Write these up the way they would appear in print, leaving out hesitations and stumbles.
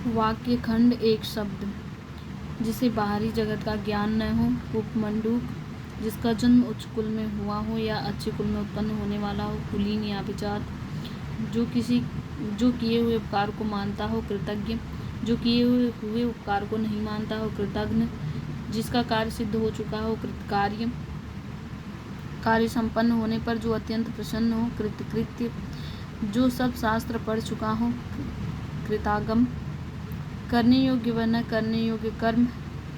वाक्य खंड एक शब्द। जिसे बाहरी जगत का ज्ञान न हो। उपमंडूक, जिसका जन्म उच्च कुल में हुआ हो या अच्छे कुल में उत्पन्न होने वाला हो। कुलीन या अभिजात, जो किए हुए उपकार को मानता हो। कृतज्ञ, जो किए हुए उपकार को नहीं मानता हो। कृतघ्न, जिसका कार्य सिद्ध हो चुका हो। कृतकार्य, कार्य संपन्न होने पर जो अत्यंत प्रसन्न हो। कृतकृत्य, जो सब शास्त्र पढ़ चुका हो। कृतागम, करने योग्य व न करने योग्य कर्म।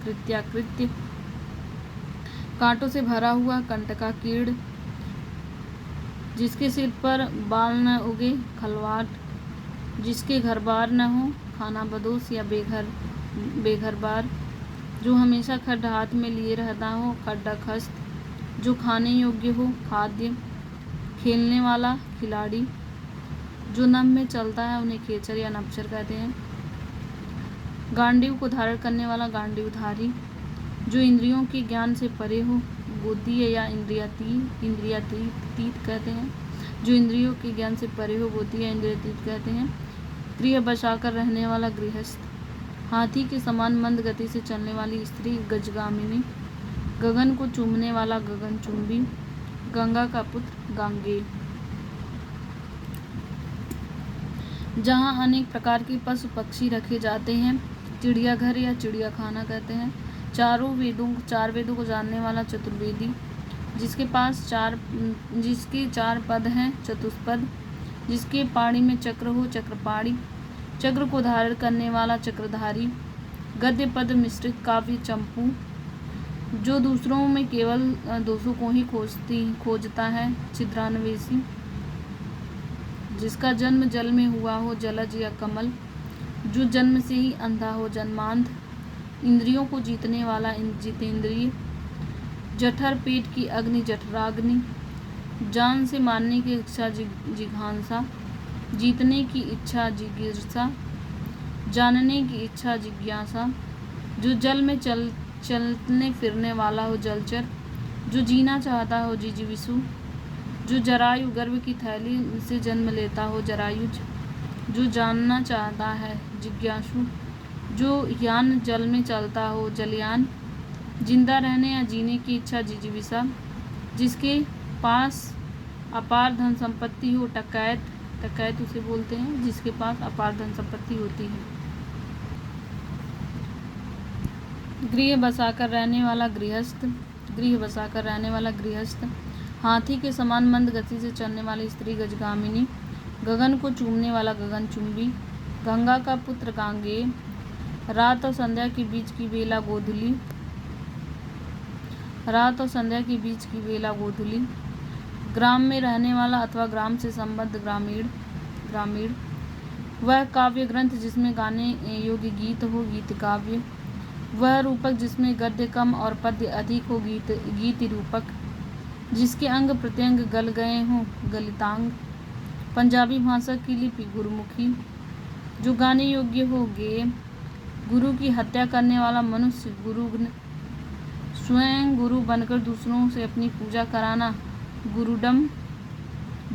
कृत्याकृत्य, कांटों से भरा हुआ। कंटकाकीर्ण, जिसके सिर पर बाल न उगे। खलवाट, जिसके घर बार न हो। खानाबदोश या बेघर बार, जो हमेशा खड्ड हाथ में लिए रहता हो। खड्डखस्त, जो खाने योग्य हो। खाद्य, खेलने वाला, खिलाड़ी, जो नभ में चलता है उन्हें खेचर या नभचर कहते हैं। गांडीव को धारण करने वाला, गांडीवधारी, जो इंद्रियों के ज्ञान से परे हो। बोधीय या इंद्रियातीत कहते हैं, जो इंद्रियों के ज्ञान से परे हो। बोधीय या इंद्रियातीत कहते हैं। गृह बसाकर रहने वाला, गृहस्थ, हाथी के समान मंद गति से चलने वाली स्त्री, गजगामिनी, गगन को चूमने वाला, गगनचुंबी, गंगा का पुत्र, गांगेय। जहाँ अनेक प्रकार के पशु पक्षी रखे जाते हैं, चिड़ियाघर या चिड़ियाखाना कहते हैं। चार वेदों को जानने वाला, चतुर्वेदी, जिसके चार पद हैं। चतुष्पद, जिसके पाणी में चक्र हो। चक्रपाणी, चक्र को धारण करने वाला, चक्रधारी। गद्य पद मिश्रित काव्य, चंपू, जो दूसरों में केवल दोषों को ही खोजता है। छिद्रान्वेषी, जिसका जन्म जल में हुआ हो। जलज या कमल, जो जन्म से ही अंधा हो। जन्मांध, इंद्रियों को जीतने वाला, जितेंद्रिय। जठर, पेट की अग्नि, जठराग्नि, जान से मारने की इच्छा, जिघांसा, जीतने की इच्छा, जिगीर्षा, जानने की इच्छा, जिज्ञासा, जो जल में चलने फिरने वाला हो। जलचर, जो जीना चाहता हो। जिजीविषु, जो जरायु गर्भ की थैली से जन्म लेता हो। जरायुज, जो जानना चाहता है। जिज्ञासु, जो यान जल में चलता हो। जलयान, जिंदा रहने या जीने की इच्छा। जिजीविषा, जिसके पास अपार धन संपत्ति हो। टकैत उसे बोलते हैं जिसके पास अपार धन संपत्ति होती है। गृह बसाकर रहने वाला, गृहस्थ, हाथी के समान मंद गति से चलने वाली स्त्री, गजगामिनी, गगन को चूमने वाला, गगनचुंबी, गंगा का पुत्र, गांगेय। रात और संध्या के बीच की बेला, गोधूली, ग्राम में रहने वाला अथवा ग्राम से संबद्ध, ग्रामीण, वह काव्य ग्रंथ जिसमें गाने योग्य गीत हो। गीत काव्य, वह रूपक जिसमें गद्य कम और पद्य अधिक हो। गीति रूपक, जिसके अंग प्रत्यंग गल गए हों। गलितांग, पंजाबी भाषा की लिपि, गुरुमुखी, जो गाने योग्य हो। गेय, गुरु की हत्या करने वाला मनुष्य, गुरुघ्न, स्वयं गुरु बनकर दूसरों से अपनी पूजा कराना। गुरुडम,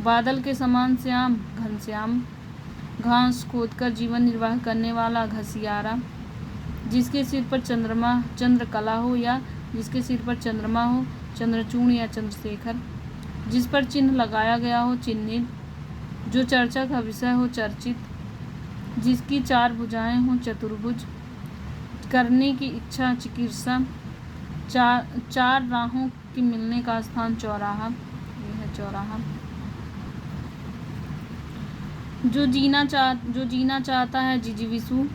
बादल के समान श्याम, घनश्याम, घास खोदकर जीवन निर्वाह करने वाला। घसियारा, जिसके सिर पर चंद्रकला हो या जिसके सिर पर चंद्रमा हो। चंद्रचूड़ या चंद्रशेखर, जिस पर चिन्ह लगाया गया हो। चिन्हित, जो चर्चा का विषय हो। चर्चित, जिसकी चार भुजाएं हो। चतुर्भुज, करने की इच्छा। चिकीर्षा, चार राहों के मिलने का स्थान। चौराहा, यह है चौराहा, जो जीना चाहता है। जिजीविषु,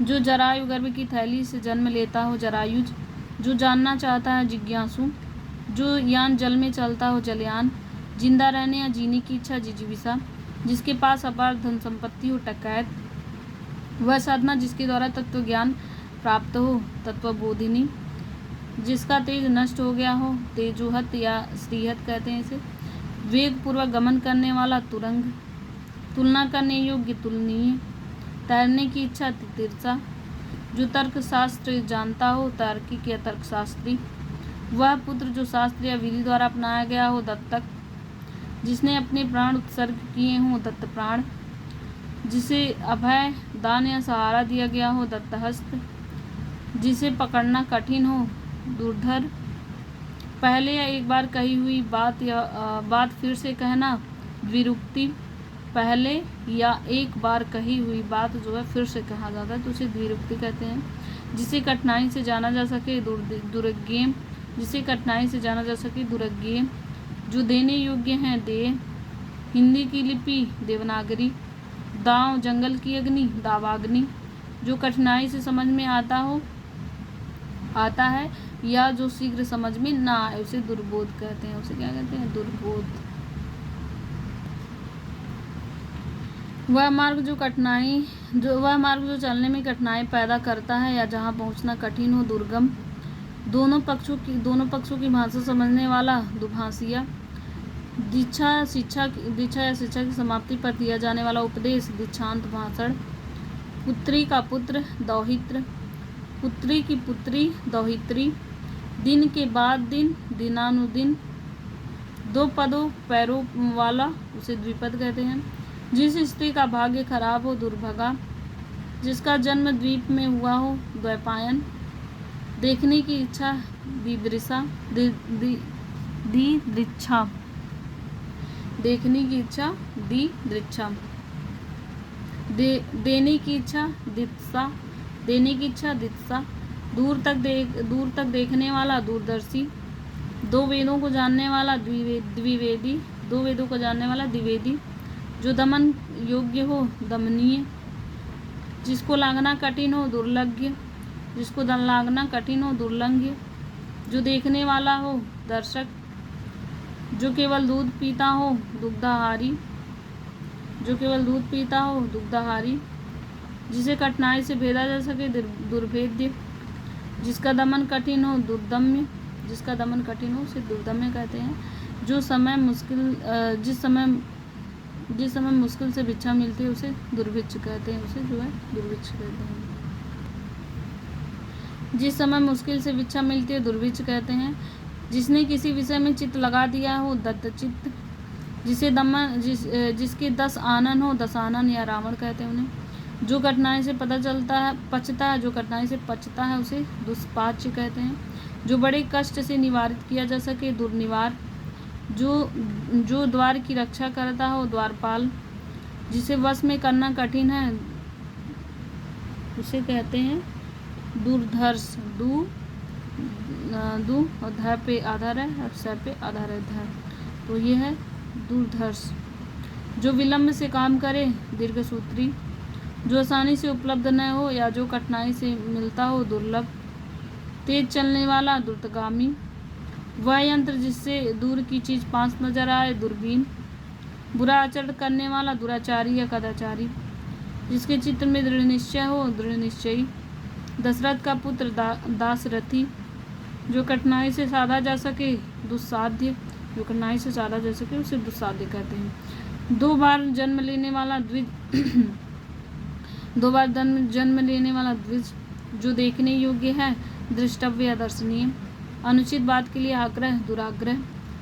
जो जरायु गर्भ की थैली से जन्म लेता हो। जरायुज, जो जानना चाहता है। जिज्ञासु, जो यान जल में चलता हो। जलयान, जिंदा रहने या जीने की इच्छा। जिजीविषा, जिसके पास अपार धन संपत्ति हो। टकैत, वह साधना जिसके द्वारा तत्व ज्ञान प्राप्त हो। तत्वबोधिनी, जिसका तेज नष्ट हो गया हो। तेजोहत या श्रीहत कहते हैं इसे। वेग पूर्वक गमन करने वाला। तुरंग, तुलना करने योग्य, तुलनीय, तैरने की इच्छा। तितिर्षा, जो तर्कशास्त्र जानता हो। तार्किक या तर्कशास्त्री, वह पुत्र जो शास्त्र या विधि द्वारा अपनाया गया हो। दत्तक, जिसने अपने प्राण उत्सर्ग किए हों। दत्तप्राण, जिसे अभय दान या सहारा दिया गया हो, दत्तहस्त। जिसे पकड़ना कठिन हो, दुर्धर। पहले या एक बार कही हुई बात या बात फिर से कहना, द्विरुक्ति। पहले या एक बार कही हुई बात जो है फिर से कहा जाता है तो उसे द्विरुक्ति कहते हैं। जिसे कठिनाई से जाना जा सके, दुर्गेय। जिसे कठिनाई से जाना जा सके, दुर्गेय। जो देने योग्य हैं, देय। हिंदी की लिपि, देवनागरी। दांव, जंगल की अग्नि, दावाग्नि। जो कठिनाई से समझ में आता है या जो शीघ्र समझ में ना आए, उसे दुर्बोध कहते हैं। उसे क्या कहते हैं? दुर्बोध। वह मार्ग जो चलने में कठिनाई पैदा करता है या जहां पहुंचना कठिन हो, दुर्गम। दोनों पक्षों की भाषा समझने वाला, दुभाषिया। दीक्षा या शिक्षा की समाप्ति पर दिया जाने वाला उपदेश, दीक्षांत भाषण। पुत्री का पुत्र, दौहित्र। पुत्री की पुत्री, दौहित्री। दिन के बाद दिन, दिनानुदिन। दो पदों पैरों वाला, उसे द्विपद कहते हैं। जिस स्त्री का भाग्य खराब हो, दुर्भगा। जिसका जन्म द्वीप में हुआ हो, द्वैपायन। देखने की इच्छा, दिदृशा। दिदृच्छा। देखने की इच्छा, दिदृच्छा। देने की इच्छा, दित्सा। देने की इच्छा, दित्सा। दूर तक देखने वाला, दूरदर्शी। दो वेदों को जानने वाला, द्विवेदी। दो वेदों को जानने वाला, द्विवेदी। जो दमन योग्य हो, दमनीय। जिसको लांघना कठिन हो, दुर्लभ्य। जिसको लांघना कठिन हो, दुर्लंघ्य। जो देखने वाला हो, दर्शक। जो केवल दूध पीता हो, दुग्धाहारी। जो केवल दूध पीता हो, दुग्धाहारी। जिसे कठिनाई से भेदा जा सके, दुर्भेद्य। जिसका दमन कठिन हो, दुर्दम्य। जिसका दमन कठिन हो, उसे दुर्दम्य कहते हैं। जिस समय मुश्किल से भिक्षा मिलती है, उसे दुर्भिक्ष कहते हैं। उसे जो है दुर्भिक्ष कहते हैं। जिस समय मुश्किल से भिक्षा मिलती है, दुर्भिक्ष कहते हैं। जिसने किसी विषय में चित्त लगा दिया हो, दत्तचित्त। जिसके 10 आनन हो, दशानन या रावण कहते हैं उन्हें। जो कठिनाई से पचता है, उसे दुष्पाच्य कहते हैं। जो बड़े कष्ट से निवारित किया जा सके, दुर्निवार। जो द्वार की रक्षा करता हो, द्वारपाल। जिसे वश में करना कठिन है, उसे कहते हैं दुर्धर्ष। दू और ध पे आधार है और स पे आधार है, ध। तो ये है दुर्धर्ष। जो विलंब से काम करे, दीर्घसूत्री। जो आसानी से उपलब्ध न हो या जो कठिनाई से मिलता हो, दुर्लभ। तेज चलने वाला, द्रुतगामी। वह यंत्र जिससे दूर की चीज पास नजर आए, दूरबीन। बुरा आचरण करने वाला, दुराचारी या कदाचारी। जिसके चित्त में दृढ़ निश्चय हो, दृढ़ निश्चयी। दशरथ का पुत्र, दासरथी। जो कठिनाई से साधा जा सके, दुस्साध्य। जो कठिनाई से साधा जा सके, उसे दुस्साध्य कहते हैं। 2 बार जन्म लेने वाला, द्विज। जो देखने योग्य है, दृष्टव्य, दर्शनीय। अनुचित बात के लिए आग्रह, दुराग्रह।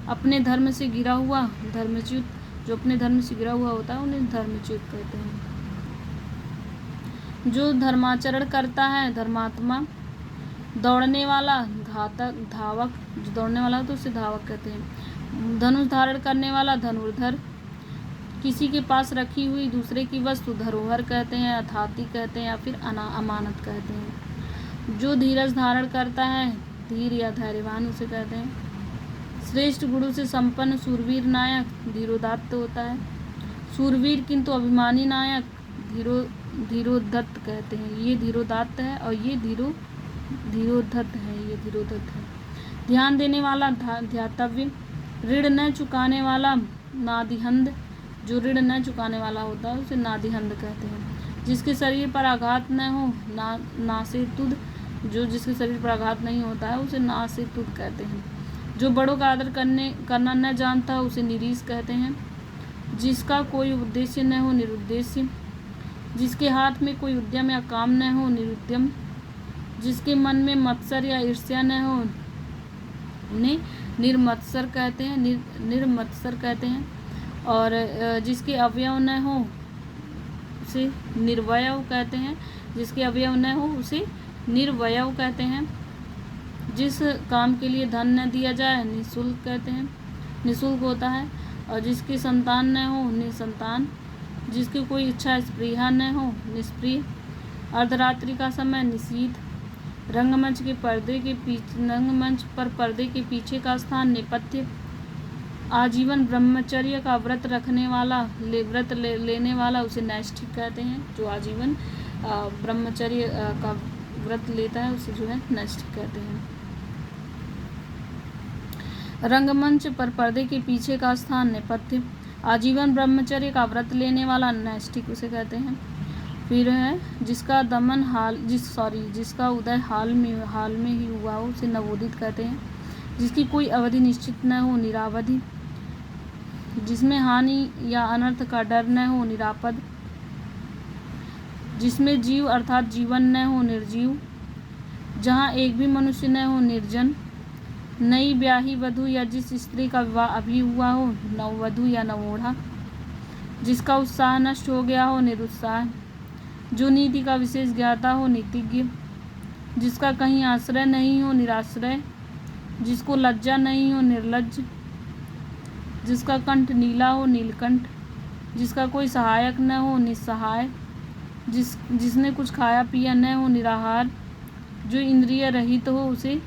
अपने धर्म से गिरा हुआ, धर्मच्युत। जो अपने धर्म से गिरा हुआ होता है, उन्हें धर्मच्युत कहते हैं। जो धर्माचरण करता है, धर्मात्मा। दौड़ने वाला, धावक। जो दौड़ने वाला हो तो उसे धावक कहते हैं। धनुष धारण करने वाला, धनुर्धर। किसी के पास रखी हुई दूसरे की वस्तु, धरोहर कहते हैं, अथाती कहते हैं या फिर अमानत कहते हैं। जो धीरज धारण करता है, धीर या धैर्यवान उसे कहते हैं। श्रेष्ठ गुणों से संपन्न, शूरवीर नायक, धीरोदात्त होता है। शूरवीर किंतु अभिमानी नायक, धीरोदत्त कहते हैं। ये धीरोदात्त है और ये धीरोदत्त है। ध्यान देने वाला, ध्यातव्य। ऋण न चुकाने वाला, नादिहंद। जो ऋण न चुकाने वाला होता है, उसे नादिहंद कहते हैं। जिसके शरीर पर आघात न हो, नासेतुद। जो जिसके शरीर पर आघात नहीं होता है, उसे नासेतुद कहते हैं। जो बड़ों का आदर करना न जानता, उसे निरीश कहते हैं। जिसका कोई उद्देश्य न हो, निरुद्देश्य। जिसके हाथ में कोई उद्यम या काम न हो, निरुद्यम। जिसके मन में मत्सर या ईर्ष्या न हो, उन्हें निर्मत्सर कहते हैं। और जिसके अवयव न हो, उसे निर्वयव कहते हैं। जिसके अवयव न हो उसे निर्वयव कहते हैं। जिस काम के लिए धन न दिया जाए निःशुल्क कहते हैं, निःशुल्क होता है। और जिसकी संतान न हो निसंतान। जिसकी कोई इच्छा स्पृहा न हो निष्प्रिय। अर्धरात्रि का समय निशीथ। रंगमंच पर पर्दे के पीछे का स्थान नेपथ्य। आजीवन ब्रह्मचर्य का व्रत रखने वाला लेने वाला उसे नैष्ठिक कहते हैं। जो आजीवन ब्रह्मचर्य का व्रत लेता है उसे जो है नैष्ठिक कहते हैं। रंगमंच पर पर्दे के पीछे का स्थान नेपथ्य। आजीवन ब्रह्मचर्य का व्रत लेने वाला नैष्ठिक उसे कहते हैं। फिर है जिसका उदय हाल में ही हुआ हो उसे नवोदित कहते हैं। जिसकी कोई अवधि निश्चित न हो निरावधि। जिसमें हानि या अनर्थ का डर न हो निरापद। जिसमें जीव अर्थात जीवन न हो निर्जीव। जहाँ एक भी मनुष्य न हो निर्जन। नई ब्याही वधू या जिस स्त्री का विवाह अभी हुआ हो नववधू या नवोढ़ा। जिसका उत्साह नष्ट हो गया हो निरुत्साह। जो नीति का विशेष ज्ञाता हो नीतिज्ञ। जिसका कहीं आश्रय नहीं हो निराश्रय। जिसको लज्जा नहीं हो निर्लज्ज। जिसका कंठ नीला हो नीलकंठ। जिसका कोई सहायक न हो निस्सहाय। जिसने कुछ खाया पिया न हो निराहार। जो इंद्रिय रहित हो उसे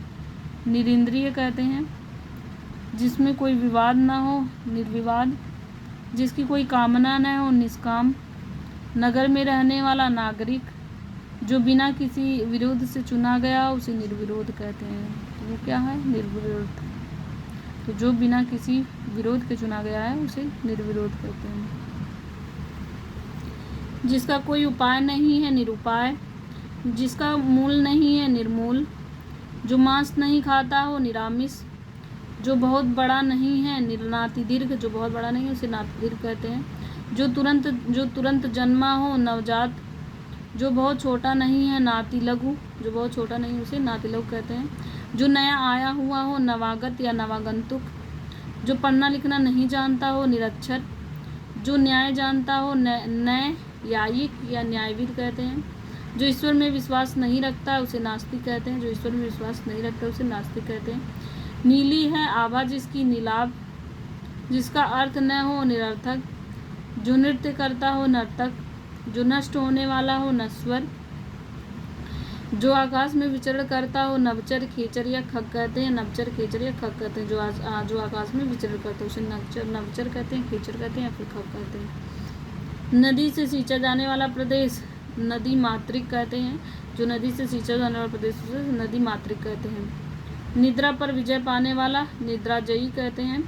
निरिंद्रिय कहते हैं। जिसमें कोई विवाद न हो निर्विवाद। जिसकी कोई कामना न हो निष्काम। नगर में रहने वाला नागरिक। जो बिना किसी विरोध से चुना गया उसे निर्विरोध कहते हैं। तो वो क्या है निर्विरोध। तो जो बिना किसी विरोध के चुना गया है उसे निर्विरोध कहते हैं। जिसका कोई उपाय नहीं है निरुपाय। जिसका मूल नहीं है निर्मूल। जो मांस नहीं खाता हो निरामिष। जो बहुत बड़ा नहीं है नातिदीर्घ। जो बहुत बड़ा नहीं है उसे नातिदीर्घ कहते हैं। जो तुरंत जन्मा हो नवजात। जो बहुत छोटा नहीं है नातिलघु। जो बहुत छोटा नहीं उसे नातिलघु कहते हैं। जो नया आया हुआ हो नवागत या नवागंतुक। जो पढ़ना लिखना नहीं जानता हो निरक्षर। जो न्याय जानता हो न्यायिक या न्यायविद कहते हैं। जो ईश्वर में विश्वास नहीं रखता है उसे नास्तिक कहते हैं। जो ईश्वर में विश्वास नहीं रखता है उसे नास्तिक कहते हैं। नीली है आभा जिसकी नीलाभ। जिसका अर्थ न हो निरर्थक। जो नृत्य करता हो नर्तक। जो नष्ट होने वाला हो नश्वर। जो आकाश में विचरण करता हो नवचर खेचर या खग कहते हैं। नवचर खेचर या खग कहते हैं। जो आकाश में विचरण करता है उसे नवचर कहते हैं खेचर कहते हैं या फिर खग कहते हैं। नदी से सींचा जाने वाला प्रदेश नदी मातृक कहते हैं। जो नदी से सींचा जाने वाला प्रदेश उसे नदी मातृक कहते हैं। निद्रा पर विजय पाने वाला निद्राजयी कहते हैं।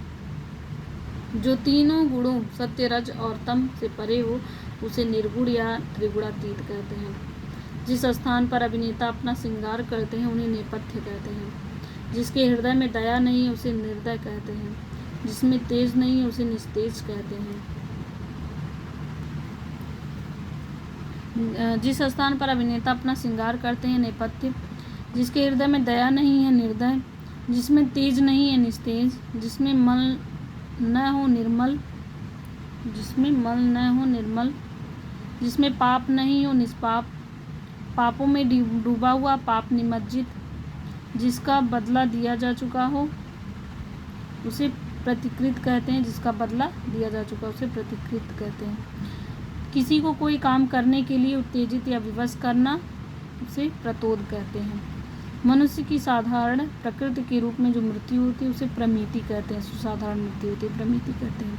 जो तीनों गुणों सत्य रज और तम से परे हो उसे निर्गुण या त्रिगुणातीत कहते हैं। जिस स्थान पर अभिनेता अपना श्रृंगार करते हैं उन्हें नेपथ्य कहते हैं। जिसके हृदय में दया नहीं है उसे निर्दय कहते हैं। जिसमें तेज नहीं है उसे निस्तेज कहते हैं। जिस स्थान पर अभिनेता अपना श्रृंगार करते हैं नेपथ्य। जिसके हृदय में दया नहीं है निर्दय। जिसमें तेज नहीं है निस्तेज। जिसमें मल न हो निर्मल। जिसमें पाप नहीं हो निष्पाप। पापों में डूबा हुआ पाप निमज्जित। जिसका बदला दिया जा चुका हो उसे प्रतिकृत कहते हैं। जिसका बदला दिया जा चुका उसे प्रतिकृत कहते हैं। किसी को कोई काम करने के लिए उत्तेजित या विवश करना उसे प्रतोद कहते हैं। मनुष्य की साधारण प्रकृति के रूप में जो मृत्यु होती है उसे प्रमिति कहते हैं। साधारण मृत्यु होती है प्रमिति कहते हैं।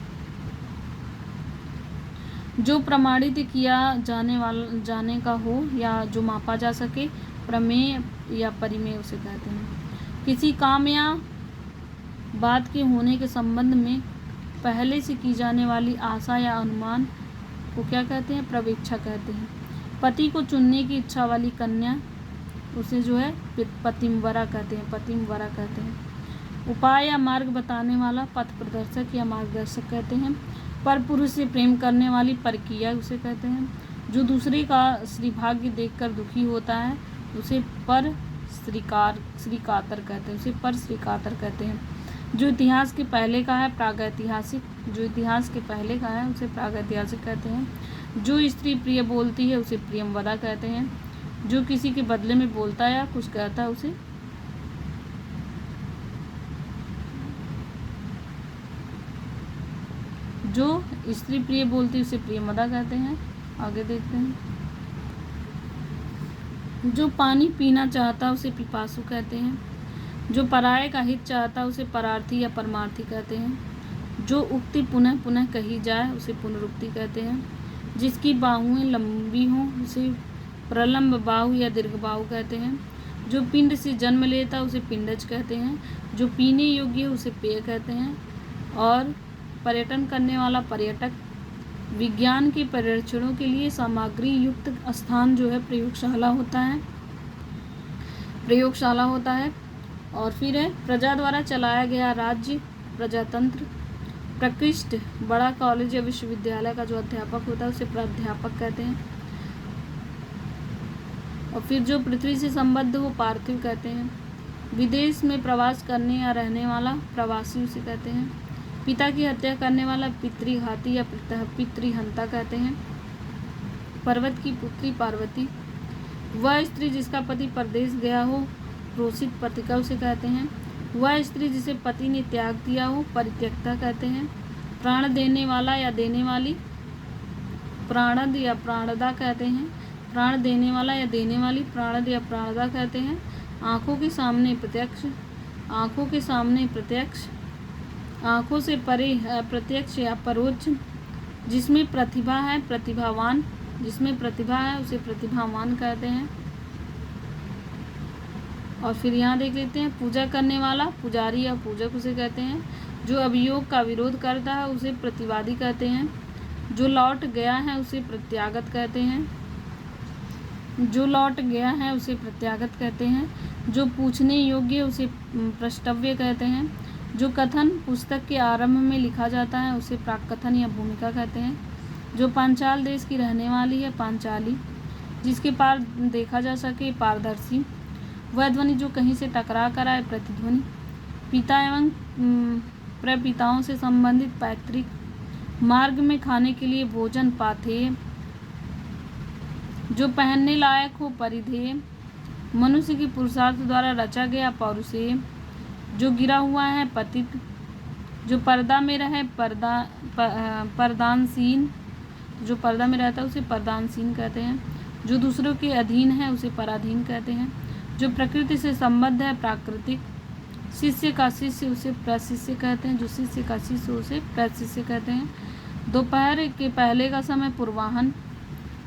जो प्रमाणित किया जाने का हो या जो मापा जा सके प्रमेय या परिमेय उसे कहते हैं। किसी काम या बात के होने के संबंध में पहले से की जाने वाली आशा या अनुमान को क्या कहते हैं प्रवेक्षा कहते हैं। पति को चुनने की इच्छा वाली कन्या उसे जो है पतिमवरा कहते हैं। पतिमवरा कहते हैं। उपाय या मार्ग बताने वाला पथ प्रदर्शक या मार्गदर्शक कहते हैं। पर पुरुष से प्रेम करने वाली परकीया उसे कहते हैं। जो दूसरे का श्रीभाग्य देखकर दुखी होता है उसे पर श्रीकातर कहते हैं। जो इतिहास के पहले का है प्रागैतिहासिक, जो इतिहास के पहले का है उसे प्रागैतिहासिक कहते हैं। जो स्त्री प्रिय बोलती है उसे प्रियमवदा कहते हैं। जो किसी के बदले में बोलता है या कुछ कहता है उसे जो स्त्री प्रिय बोलती है उसे प्रियमदा कहते हैं। आगे देखते हैं। जो पानी पीना चाहता है उसे पिपासु कहते हैं। जो पराये का हित चाहता है उसे परार्थी या परमार्थी कहते हैं। जो उक्ति पुनः पुनः कही जाए उसे पुनरुक्ति कहते हैं। जिसकी बाहुएं लंबी हों उसे प्रलंब बाहु या दीर्घ बाहु कहते हैं। जो पिंड से जन्म लेता है उसे पिंडज कहते हैं। जो पीने योग्य है उसे पेय कहते हैं। और पर्यटन करने वाला पर्यटक, विज्ञान के परीक्षणों के लिए सामग्री युक्त स्थान जो है प्रयोगशाला होता है। और फिर है प्रजा द्वारा चलाया गया राज्य प्रजातंत्र। प्रकृष्ट बड़ा कॉलेज या विश्वविद्यालय का जो अध्यापक होता है उसे प्राध्यापक कहते हैं। और फिर जो पृथ्वी से संबद्ध हो पार्थिव कहते हैं। विदेश में प्रवास करने या रहने वाला प्रवासी उसे कहते हैं। पिता की हत्या करने वाला पितृघाती या पितृहंता कहते हैं। पर्वत की पुत्री पार्वती। वह स्त्री जिसका पति परदेश गया हो प्रोसित पतिका उसे कहते हैं। वह स्त्री जिसे पति ने त्याग दिया हो परित्यक्ता कहते हैं। प्राण देने वाला या देने वाली प्राणद या प्राणदा कहते हैं। प्राण देने वाला या देने वाली प्राणद या प्राणदा कहते हैं। आँखों के सामने प्रत्यक्ष, आँखों से परे प्रत्यक्ष या परोक्ष। जिसमें प्रतिभा है प्रतिभावान, जिसमें प्रतिभा है उसे प्रतिभावान कहते हैं। और फिर यहाँ देख लेते हैं पूजा करने वाला पुजारी या पूजक उसे कहते हैं। जो अभियोग का विरोध करता है उसे प्रतिवादी कहते हैं। जो लौट गया है उसे प्रत्यागत कहते हैं। जो पूछने योग्य है उसे प्रष्टव्य कहते हैं। जो कथन पुस्तक के आरंभ में लिखा जाता है उसे प्राक्कथन या भूमिका कहते हैं। जो पांचाल देश की रहने वाली है पांचाली। जिसके पार देखा जा सके पारदर्शी। वह ध्वनि जो कहीं से टकरा कर आए प्रतिध्वनि। पिता एवं प्रपिताओं से संबंधित पैतृक। मार्ग में खाने के लिए भोजन पाथेय। जो पहनने लायक हो परिधेय। मनुष्य की पुरुषार्थ द्वारा रचा गया पौरुषेय। जो गिरा हुआ है पतित। जो पर्दा में रहे परदानसीन। जो पर्दा में रहता है उसे परदानसीन कहते हैं। जो दूसरों के अधीन है उसे पराधीन कहते हैं। जो प्रकृति से संबद्ध है प्राकृतिक। शिष्य का शिष्य उसे प्रशिष्य कहते हैं। जो शिष्य का शिष्य उसे प्रशिष्य कहते हैं। दोपहर के पहले का समय पूर्वाहन।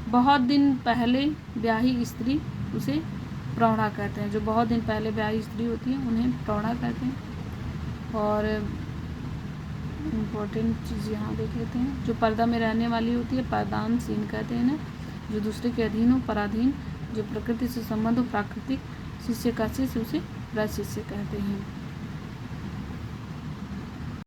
बहुत दिन पहले ब्याही स्त्री उसे प्रौढ़ा कहते हैं। जो बहुत दिन पहले ब्याही स्त्री होती है उन्हें प्रौढ़ा कहते हैं। और इम्पोर्टेंट चीज़ यहाँ देख लेते हैं। जो पर्दा में रहने वाली होती है परदानसीन कहते हैं ना। जो दूसरे के अधीन हो पराधीन। जो प्रकृति से संबंध हो प्राकृतिक। शिष्य का शिष्य उसे प्रशिष्य कहते हैं।